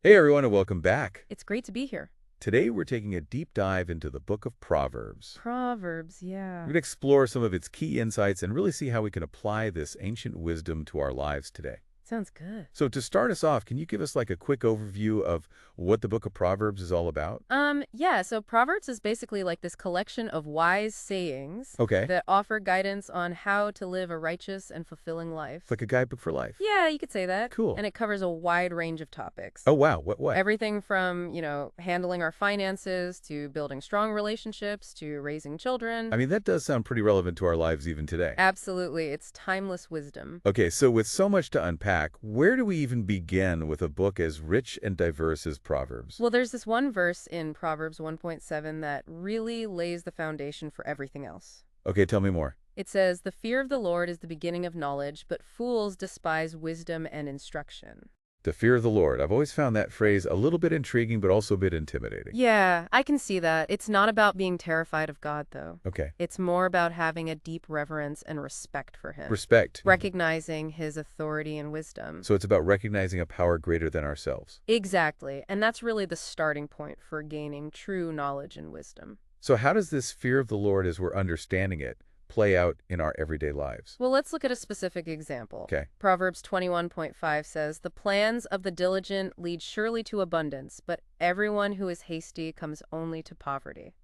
Hey everyone and welcome back. It's great to be here. Today we're taking a deep dive into the Book of Proverbs. Proverbs, We're yeah. going to explore some of its key insights and really see how we can apply this ancient wisdom to our lives today. Sounds good. So to start us off, can you give us like a quick overview of what the Book of Proverbs is all about? Yeah, so Proverbs is basically like this collection of wise sayings Okay. that offer guidance on how to live a righteous and fulfilling It's life. like a guidebook for life. Yeah, you could say that. Cool. And it covers a wide range of topics. Oh wow, what? Everything from, handling our finances to building strong relationships to raising children. I mean, that does sound pretty relevant to our lives even today. Absolutely, it's timeless wisdom. Okay, so with so much to unpack, where do we even begin with a book as rich and diverse as Proverbs? Well, there's this one verse in Proverbs 1.7 that really lays the foundation for everything else. Okay, tell me more. It says, "The fear of the Lord is the beginning of knowledge, but fools despise wisdom and instruction." The fear of the Lord. I've always found that phrase a little bit intriguing, but also a bit intimidating. Yeah, I can see that. It's not about being terrified of God, though. Okay. It's more about having a deep reverence and respect for Him, Respect. recognizing His authority and wisdom. So it's about recognizing a power greater than ourselves. Exactly, and that's really the starting point for gaining true knowledge and wisdom. So how does this fear of the Lord, as we're understanding it, play out in our everyday lives? Well, let's look at a specific example. Okay. Proverbs 21.5 says, "The plans of the diligent lead surely to abundance, but everyone who is hasty comes only to poverty."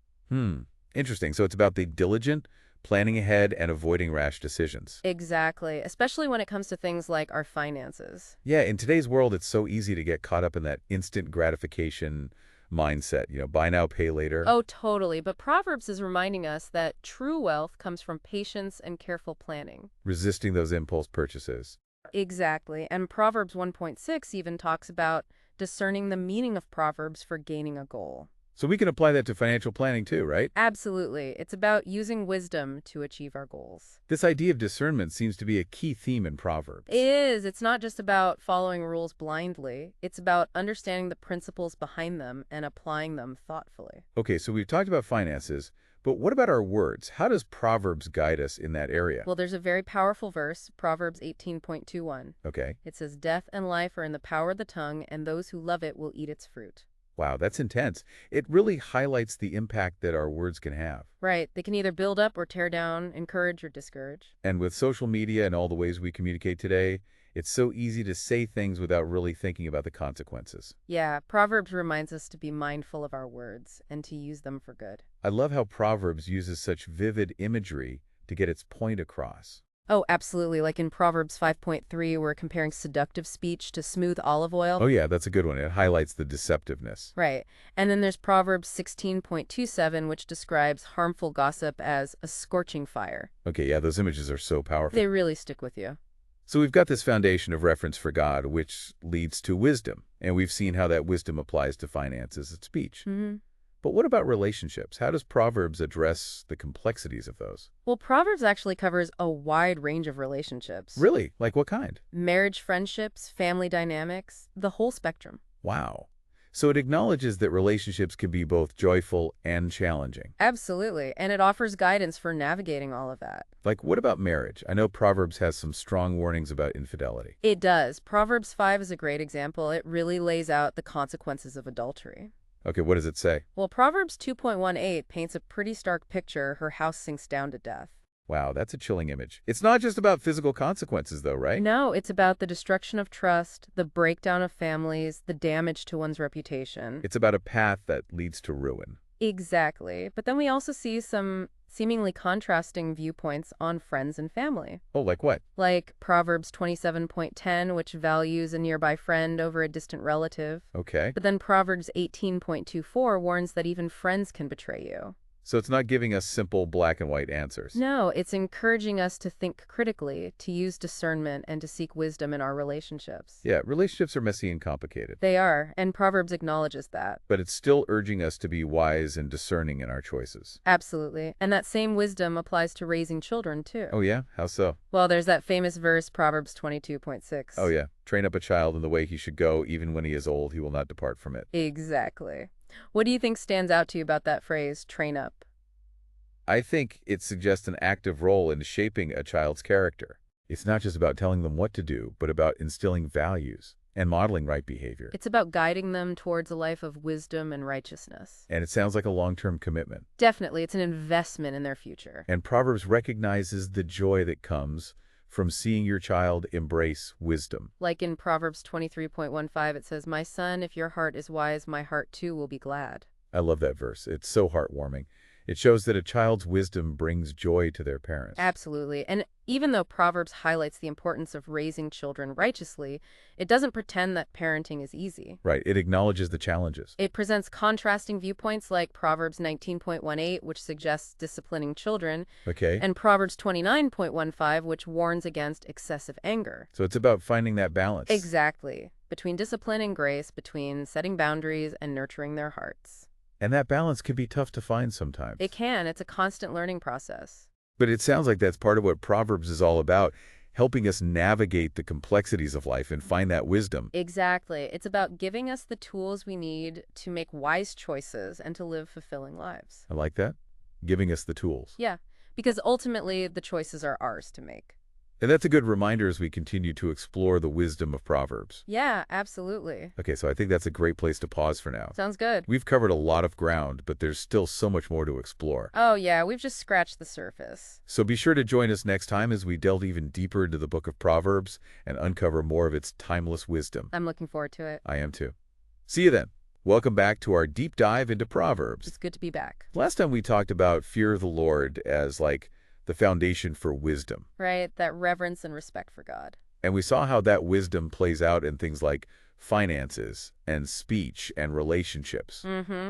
Interesting. So it's about the diligent, planning ahead, and avoiding rash decisions. Exactly, especially when it comes to things like our finances. Yeah, in today's world, it's so easy to get caught up in that instant gratification mindset. Buy now, pay later. Oh, totally. But Proverbs is reminding us that true wealth comes from patience and careful planning. Resisting those impulse purchases. Exactly. And Proverbs 1.6 even talks about discerning the meaning of Proverbs for gaining a goal. So we can apply that to financial planning too, right? Absolutely. It's about using wisdom to achieve our goals. This idea of discernment seems to be a key theme in Proverbs. It is. It's not just about following rules blindly. It's about understanding the principles behind them and applying them thoughtfully. Okay, so we've talked about finances, but what about our words? How does Proverbs guide us in that area? Well, there's a very powerful verse, Proverbs 18.21. Okay. It says, "Death and life are in the power of the tongue, and those who love it will eat its fruit." Wow, that's intense. It really highlights the impact that our words can have. Right. They can either build up or tear down, encourage or discourage. And with social media and all the ways we communicate today, it's so easy to say things without really thinking about the consequences. Yeah, Proverbs reminds us to be mindful of our words and to use them for good. I love how Proverbs uses such vivid imagery to get its point across. Oh, absolutely. Like in Proverbs 5.3, we're comparing seductive speech to smooth olive oil. Oh yeah, that's a good one. It highlights the deceptiveness. Right. And then there's Proverbs 16.27, which describes harmful gossip as a scorching fire. Okay, yeah, those images are so powerful. They really stick with you. So we've got this foundation of reference for God, which leads to wisdom. And we've seen how that wisdom applies to finances and speech. But what about relationships? How does Proverbs address the complexities of those? Well, Proverbs actually covers a wide range of relationships. Really? Like what kind? Marriage, friendships, family dynamics, the whole spectrum. Wow. So it acknowledges that relationships can be both joyful and challenging. Absolutely. And it offers guidance for navigating all of that. Like, what about marriage? I know Proverbs has some strong warnings about infidelity. It does. Proverbs 5 is a great example. It really lays out the consequences of adultery. Okay, what does it say? Well, Proverbs 2.18 paints a pretty stark picture. Her house sinks down to death. Wow, that's a chilling image. It's not just about physical consequences, though, right? No, it's about the destruction of trust, the breakdown of families, the damage to one's reputation. It's about a path that leads to ruin. Exactly. But then we also see some seemingly contrasting viewpoints on friends and family. Oh, like what? Like Proverbs 27.10, which values a nearby friend over a distant relative. Okay. But then Proverbs 18.24 warns that even friends can betray you. So it's not giving us simple black and white answers. No, it's encouraging us to think critically, to use discernment, and to seek wisdom in our relationships. Yeah, relationships are messy and complicated. They are, and Proverbs acknowledges that. But it's still urging us to be wise and discerning in our choices. Absolutely. And that same wisdom applies to raising children, too. Oh yeah? How so? Well, there's that famous verse, Proverbs 22.6. Oh yeah. Train up a child in the way he should go, even when he is old, he will not depart from it. Exactly. What do you think stands out to you about that phrase, train up? I think it suggests an active role in shaping a child's character. It's not just about telling them what to do, but about instilling values. And modeling right behavior. It's about guiding them towards a life of wisdom and righteousness. And it sounds like a long-term commitment. Definitely, it's an investment in their future. And Proverbs recognizes the joy that comes from seeing your child embrace wisdom. Like in Proverbs 23.15, it says, "My son, if your heart is wise, my heart too will be glad." I love that verse. It's so heartwarming. It shows that a child's wisdom brings joy to their parents. Absolutely. And even though Proverbs highlights the importance of raising children righteously, it doesn't pretend that parenting is easy. Right. It acknowledges the challenges. It presents contrasting viewpoints like Proverbs 19.18, which suggests disciplining children, Okay. and Proverbs 29.15, which warns against excessive anger. So it's about finding that balance. Exactly. Between discipline and grace, between setting boundaries and nurturing their hearts. And that balance can be tough to find sometimes. It can. It's a constant learning process. But it sounds like that's part of what Proverbs is all about, helping us navigate the complexities of life and find that wisdom. Exactly. It's about giving us the tools we need to make wise choices and to live fulfilling lives. I like that. Giving us the tools. Yeah, because ultimately the choices are ours to make. And that's a good reminder as we continue to explore the wisdom of Proverbs. Yeah, absolutely. Okay, so I think that's a great place to pause for now. Sounds good. We've covered a lot of ground, but there's still so much more to explore. Oh, yeah, we've just scratched the surface. So be sure to join us next time as we delve even deeper into the Book of Proverbs and uncover more of its timeless wisdom. I'm looking forward to it. I am too. See you then. Welcome back to our deep dive into Proverbs. It's good to be back. Last time we talked about fear of the Lord as like the foundation for wisdom. Right, that reverence and respect for God. And we saw how that wisdom plays out in things like finances and speech and relationships.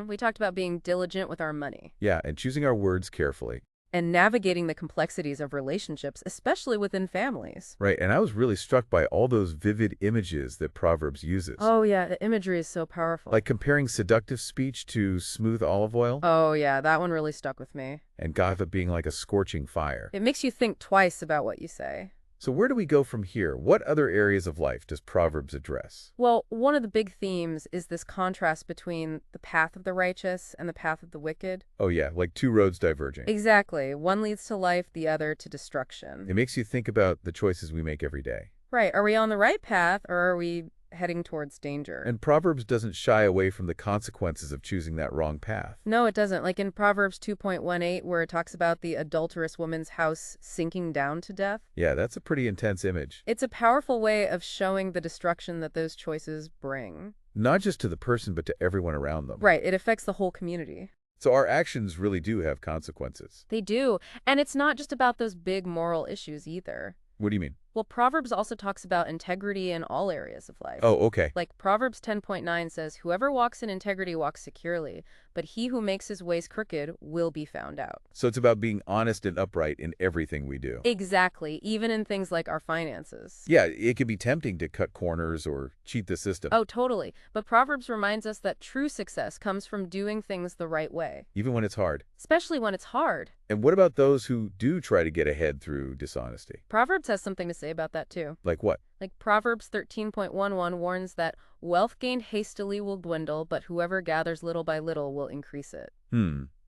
We talked about being diligent with our money. Yeah, and choosing our words carefully. And navigating the complexities of relationships, especially within families. Right, and I was really struck by all those vivid images that Proverbs uses. Oh, yeah, the imagery is so powerful. Like comparing seductive speech to smooth olive oil. Oh, yeah, that one really stuck with me. And God being like a scorching fire. It makes you think twice about what you say. So where do we go from here? What other areas of life does Proverbs address? Well, one of the big themes is this contrast between the path of the righteous and the path of the wicked. Oh yeah, like two roads diverging. Exactly. One leads to life, the other to destruction. It makes you think about the choices we make every day. Right. Are we on the right path, or are we heading towards danger? And Proverbs doesn't shy away from the consequences of choosing that wrong path. No, it doesn't. Like in Proverbs 2.18, where it talks about the adulterous woman's house sinking down to death. Yeah, that's a pretty intense image. It's a powerful way of showing the destruction that those choices bring. Not just to the person, but to everyone around them. Right. It affects the whole community. So our actions really do have consequences. They do. And it's not just about those big moral issues either. What do you mean? Well, Proverbs also talks about integrity in all areas of life. Oh, okay. Like Proverbs 10.9 says, "Whoever walks in integrity walks securely, but he who makes his ways crooked will be found out." So it's about being honest and upright in everything we do. Exactly, even in things like our finances. Yeah, it can be tempting to cut corners or cheat the system. Oh, totally. But Proverbs reminds us that true success comes from doing things the right way. Even when it's hard. Especially when it's hard. And what about those who do try to get ahead through dishonesty? Proverbs has something to say about that too. Like what? Like Proverbs 13.11 warns that wealth gained hastily will dwindle, but whoever gathers little by little will increase it.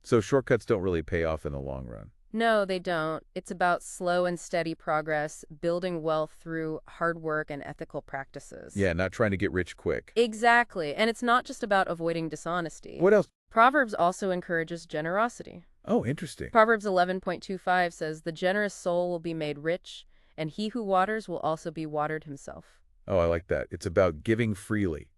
So shortcuts don't really pay off in the long run. No, they don't. It's about slow and steady progress, building wealth through hard work and ethical practices. Yeah, not trying to get rich quick. Exactly. And it's not just about avoiding dishonesty. What else? Proverbs also encourages generosity. Oh, interesting. Proverbs 11.25 says, "The generous soul will be made rich, and he who waters will also be watered himself." Oh, I like that. It's about giving freely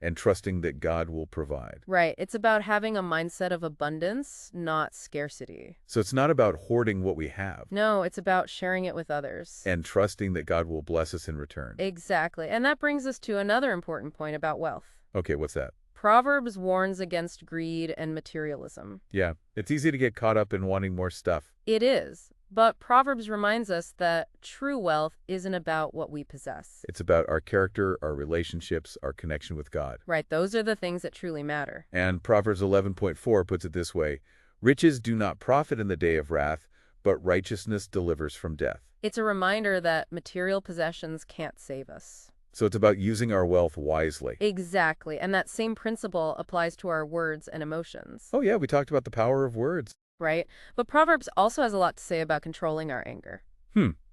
and trusting that God will provide. Right. It's about having a mindset of abundance, not scarcity. So it's not about hoarding what we have. No, it's about sharing it with others. And trusting that God will bless us in return. Exactly. And that brings us to another important point about wealth. Okay, what's that? Proverbs warns against greed and materialism. Yeah, it's easy to get caught up in wanting more stuff. It is. But Proverbs reminds us that true wealth isn't about what we possess. It's about our character, our relationships, our connection with God. Right, those are the things that truly matter. And Proverbs 11.4 puts it this way, "Riches do not profit in the day of wrath, but righteousness delivers from death." It's a reminder that material possessions can't save us. So it's about using our wealth wisely. Exactly, and that same principle applies to our words and emotions. Oh yeah, we talked about the power of words. Right? But Proverbs also has a lot to say about controlling our anger.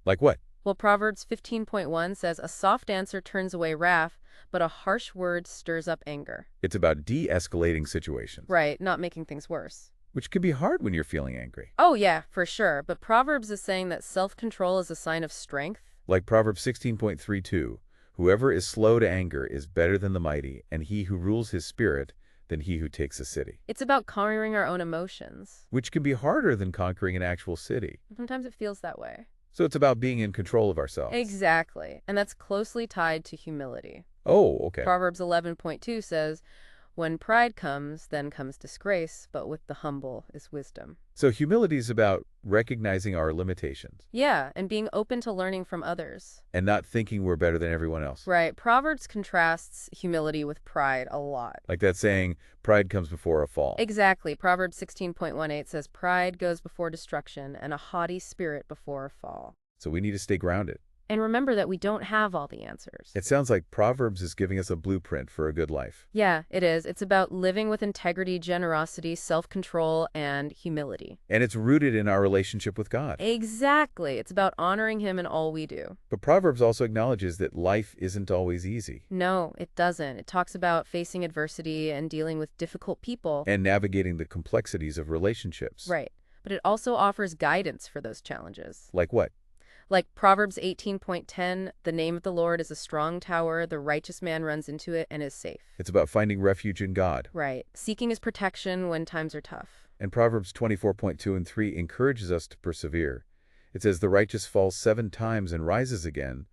Like what? Well, Proverbs 15.1 says, a soft answer turns away wrath, but a harsh word stirs up anger. It's about de-escalating situations, Right, not making things worse. which can be hard when you're feeling angry. Oh, yeah, for sure. But Proverbs is saying that self-control is a sign of strength. Like Proverbs 16.32, whoever is slow to anger is better than the mighty, and he who rules his spirit than he who takes a city. It's about conquering our own emotions. Which can be harder than conquering an actual city. Sometimes it feels that way. So it's about being in control of ourselves. Exactly. And that's closely tied to humility. Oh, okay. Proverbs 11.2 says, when pride comes, then comes disgrace, but with the humble is wisdom. So humility is about recognizing our limitations Yeah, and being open to learning from others. and not thinking we're better than everyone else. Right. Proverbs contrasts humility with pride a lot. Like that saying, pride comes before a fall. Exactly. Proverbs 16.18 says, pride goes before destruction and a haughty spirit before a fall. So we need to stay grounded. And remember that we don't have all the answers. It sounds like Proverbs is giving us a blueprint for a good life. Yeah, it is. It's about living with integrity, generosity, self-control, and humility. And it's rooted in our relationship with God. Exactly. It's about honoring Him in all we do. But Proverbs also acknowledges that life isn't always easy. No, it doesn't. It talks about facing adversity and dealing with difficult people. And navigating the complexities of relationships. Right. But it also offers guidance for those challenges. Like what? Like Proverbs 18.10, the name of the Lord is a strong tower, the righteous man runs into it and is safe. It's about finding refuge in God. Right. Seeking His protection when times are tough. And Proverbs 24.2 and 3 encourages us to persevere. It says, the righteous falls 7 times and rises again,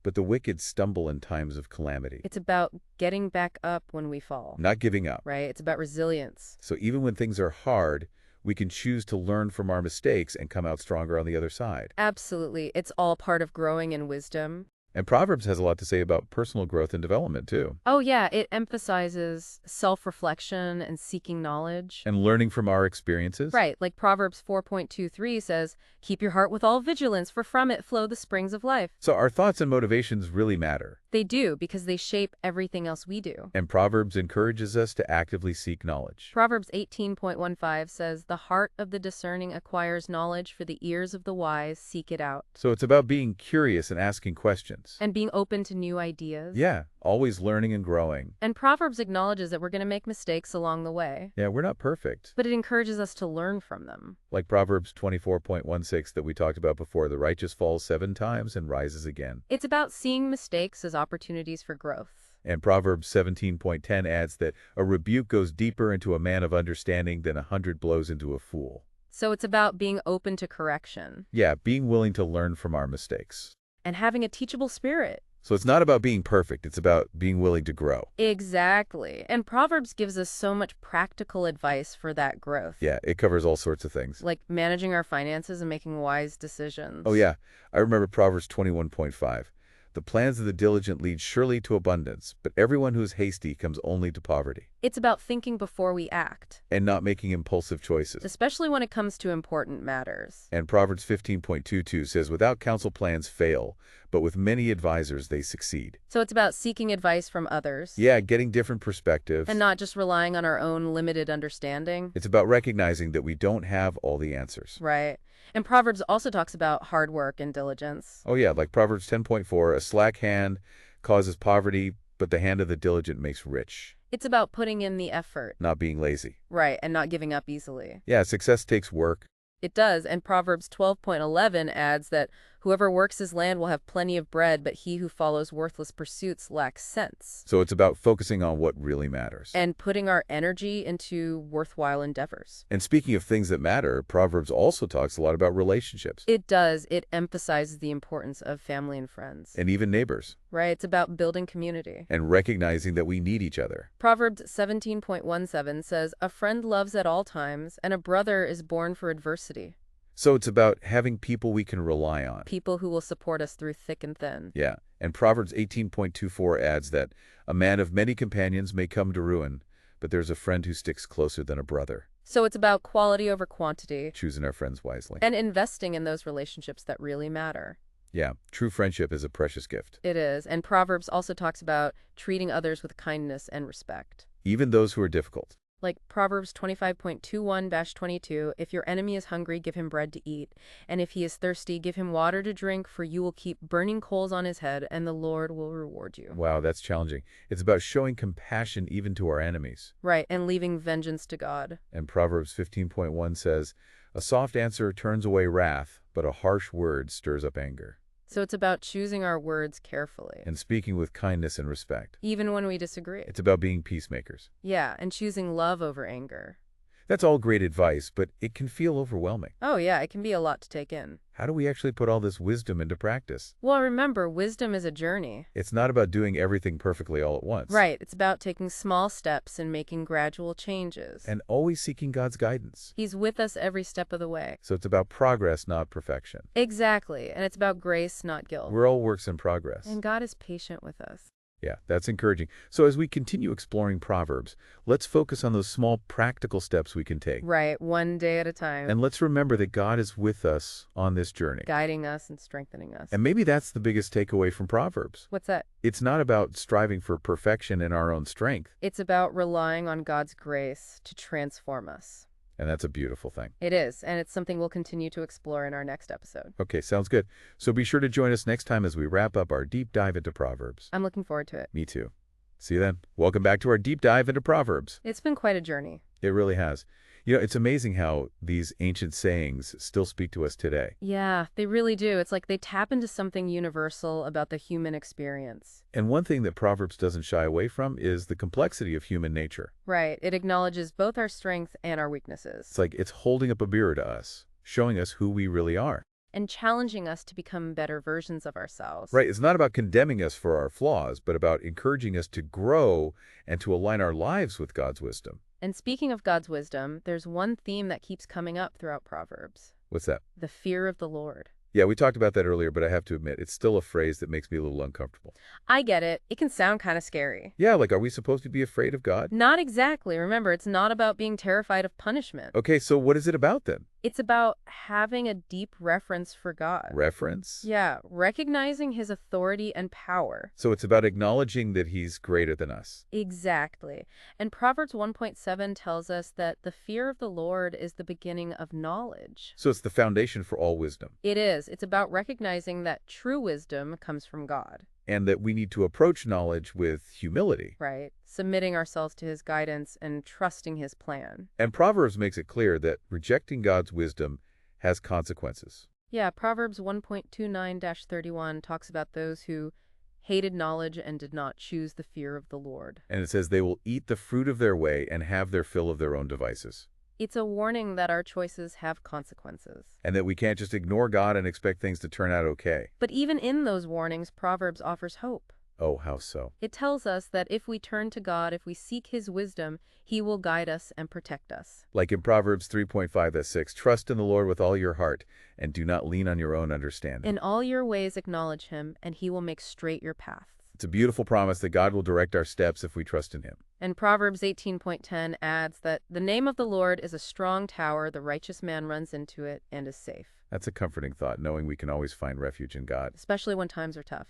but the wicked stumble in times of calamity. It's about getting back up when we fall. Not giving up. Right. It's about resilience. So even when things are hard, we can choose to learn from our mistakes and come out stronger on the other side. Absolutely. It's all part of growing in wisdom. And Proverbs has a lot to say about personal growth and development, too. Oh, yeah. It emphasizes self-reflection and seeking knowledge. And learning from our experiences. Right. Like Proverbs 4.23 says, keep your heart with all vigilance, for from it flow the springs of life. So our thoughts and motivations really matter. They do, because they shape everything else we do. And Proverbs encourages us to actively seek knowledge. Proverbs 18.15 says, the heart of the discerning acquires knowledge, for the ears of the wise seek it out. So it's about being curious and asking questions. And being open to new ideas. Yeah, always learning and growing. And Proverbs acknowledges that we're going to make mistakes along the way. Yeah, we're not perfect. But it encourages us to learn from them. Like Proverbs 24.16 that we talked about before, the righteous falls 7 times and rises again. It's about seeing mistakes as opportunities for growth. And Proverbs 17.10 adds that a rebuke goes deeper into a man of understanding than 100 blows into a fool. So it's about being open to correction. Yeah, being willing to learn from our mistakes. And having a teachable spirit. So it's not about being perfect, it's about being willing to grow. Exactly. And Proverbs gives us so much practical advice for that growth. Yeah, it covers all sorts of things. Like managing our finances and making wise decisions. Oh yeah, I remember Proverbs 21.5. The plans of the diligent lead surely to abundance, but everyone who is hasty comes only to poverty. It's about thinking before we act. And not making impulsive choices. Especially when it comes to important matters. And Proverbs 15.22 says, without counsel plans fail, but with many advisors they succeed. So it's about seeking advice from others. Yeah, getting different perspectives. And not just relying on our own limited understanding. It's about recognizing that we don't have all the answers. Right. And Proverbs also talks about hard work and diligence. Oh yeah, like Proverbs 10.4, a slack hand causes poverty, but the hand of the diligent makes rich. It's about putting in the effort. Not being lazy. Right, and not giving up easily. Yeah, success takes work. It does, and Proverbs 12.11 adds that whoever works his land will have plenty of bread, but he who follows worthless pursuits lacks sense. So it's about focusing on what really matters. And putting our energy into worthwhile endeavors. And speaking of things that matter, Proverbs also talks a lot about relationships. It does. It emphasizes the importance of family and friends. And even neighbors. Right, it's about building community. And recognizing that we need each other. Proverbs 17.17 says, a friend loves at all times, and a brother is born for adversity. So it's about having people we can rely on. People who will support us through thick and thin. Yeah, and Proverbs 18.24 adds that a man of many companions may come to ruin, but there's a friend who sticks closer than a brother. So it's about quality over quantity. Choosing our friends wisely. And investing in those relationships that really matter. Yeah, true friendship is a precious gift. It is. And Proverbs also talks about treating others with kindness and respect. Even those who are difficult. Like Proverbs 25.21-22, if your enemy is hungry, give him bread to eat, and if he is thirsty, give him water to drink, for you will keep burning coals on his head, and the Lord will reward you. Wow, that's challenging. It's about showing compassion even to our enemies. Right, and leaving vengeance to God. And Proverbs 15.1 says, "A soft answer turns away wrath, but a harsh word stirs up anger." So it's about choosing our words carefully, And speaking with kindness and respect. even when we disagree. It's about being peacemakers. Yeah, and choosing love over anger. That's all great advice, but it can feel overwhelming. Oh yeah, it can be a lot to take in. How do we actually put all this wisdom into practice? Well, remember, wisdom is a journey. It's not about doing everything perfectly all at once. Right, it's about taking small steps and making gradual changes. And always seeking God's guidance. He's with us every step of the way. So it's about progress, not perfection. Exactly, and it's about grace, not guilt. We're all works in progress. And God is patient with us. Yeah, that's encouraging. So as we continue exploring Proverbs, let's focus on those small practical steps we can take. Right, one day at a time. And let's remember that God is with us on this journey. Guiding us and strengthening us. And maybe that's the biggest takeaway from Proverbs. What's that? It's not about striving for perfection in our own strength. It's about relying on God's grace to transform us. And that's a beautiful thing. It is, and it's something we'll continue to explore in our next episode. Okay, sounds good. So be sure to join us next time as we wrap up our deep dive into Proverbs. I'm looking forward to it. Me too. See you then. Welcome back to our deep dive into Proverbs. It's been quite a journey. It really has. You know, it's amazing how these ancient sayings still speak to us today. Yeah, they really do. It's like they tap into something universal about the human experience. And one thing that Proverbs doesn't shy away from is the complexity of human nature. Right. It acknowledges both our strengths and our weaknesses. It's like it's holding up a mirror to us, showing us who we really are. And challenging us to become better versions of ourselves. Right. It's not about condemning us for our flaws, but about encouraging us to grow and to align our lives with God's wisdom. And speaking of God's wisdom, there's one theme that keeps coming up throughout Proverbs. What's that? The fear of the Lord. Yeah, we talked about that earlier, but I have to admit, it's still a phrase that makes me a little uncomfortable. I get it. It can sound kind of scary. Yeah, like, are we supposed to be afraid of God? Not exactly. Remember, it's not about being terrified of punishment. Okay, so what is it about then? It's about having a deep reverence for God. Reference? Yeah, recognizing his authority and power. So it's about acknowledging that he's greater than us. Exactly. And Proverbs 1.7 tells us that the fear of the Lord is the beginning of knowledge. So it's the foundation for all wisdom. It is. It's about recognizing that true wisdom comes from God. And that we need to approach knowledge with humility. Right. Submitting ourselves to his guidance and trusting his plan. And Proverbs makes it clear that rejecting God's wisdom has consequences. Yeah, Proverbs 1.29-31 talks about those who hated knowledge and did not choose the fear of the Lord. And it says they will eat the fruit of their way and have their fill of their own devices. It's a warning that our choices have consequences. And that we can't just ignore God and expect things to turn out okay. But even in those warnings, Proverbs offers hope. Oh, how so? It tells us that if we turn to God, if we seek his wisdom, he will guide us and protect us. Like in Proverbs 3.5-6, trust in the Lord with all your heart and do not lean on your own understanding. In all your ways acknowledge him, and he will make straight your paths. It's a beautiful promise that God will direct our steps if we trust in him. And Proverbs 18.10 adds that the name of the Lord is a strong tower, the righteous man runs into it and is safe. That's a comforting thought, knowing we can always find refuge in God. Especially when times are tough.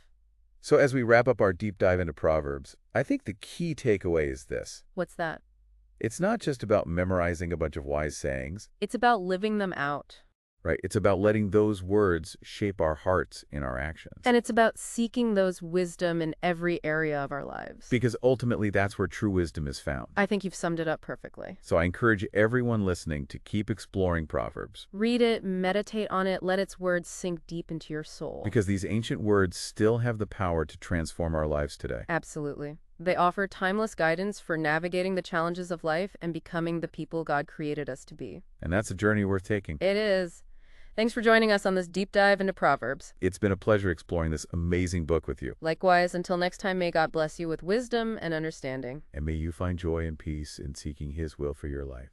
So as we wrap up our deep dive into Proverbs, I think the key takeaway is this. What's that? It's not just about memorizing a bunch of wise sayings. It's about living them out. Right? It's about letting those words shape our hearts in our actions. And it's about seeking those wisdom in every area of our lives. Because ultimately, that's where true wisdom is found. I think you've summed it up perfectly. So I encourage everyone listening to keep exploring Proverbs. Read it, meditate on it, let its words sink deep into your soul. Because these ancient words still have the power to transform our lives today. Absolutely. They offer timeless guidance for navigating the challenges of life and becoming the people God created us to be. And that's a journey worth taking. It is. Thanks for joining us on this deep dive into Proverbs. It's been a pleasure exploring this amazing book with you. Likewise, until next time, may God bless you with wisdom and understanding. And may you find joy and peace in seeking his will for your life.